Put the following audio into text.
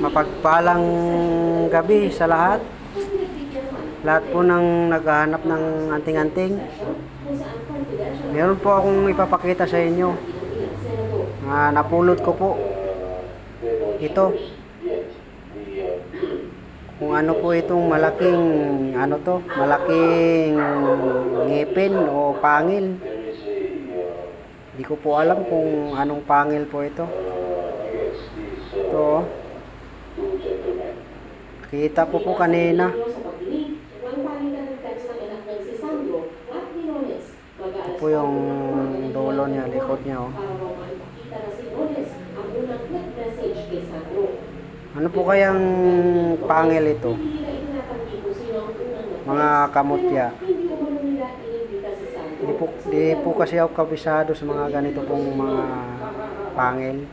Mapagpalang gabi sa lahat. Lahat po ng naghahanap ng anting-anting. Meron po akong ipapakita sa inyo. Napulot ko po. Ito. Kung ano po itong malaking malaking ngipin o pangil. Hindi ko po alam kung anong pangil po ito. Ito. Kita po kanina. Ito po yung dulo niya, likod niya. Oh. Ano po kayang pangil ito? Mga kamutya. Di po kasi ako kabisado sa mga ganito pong mga pangil.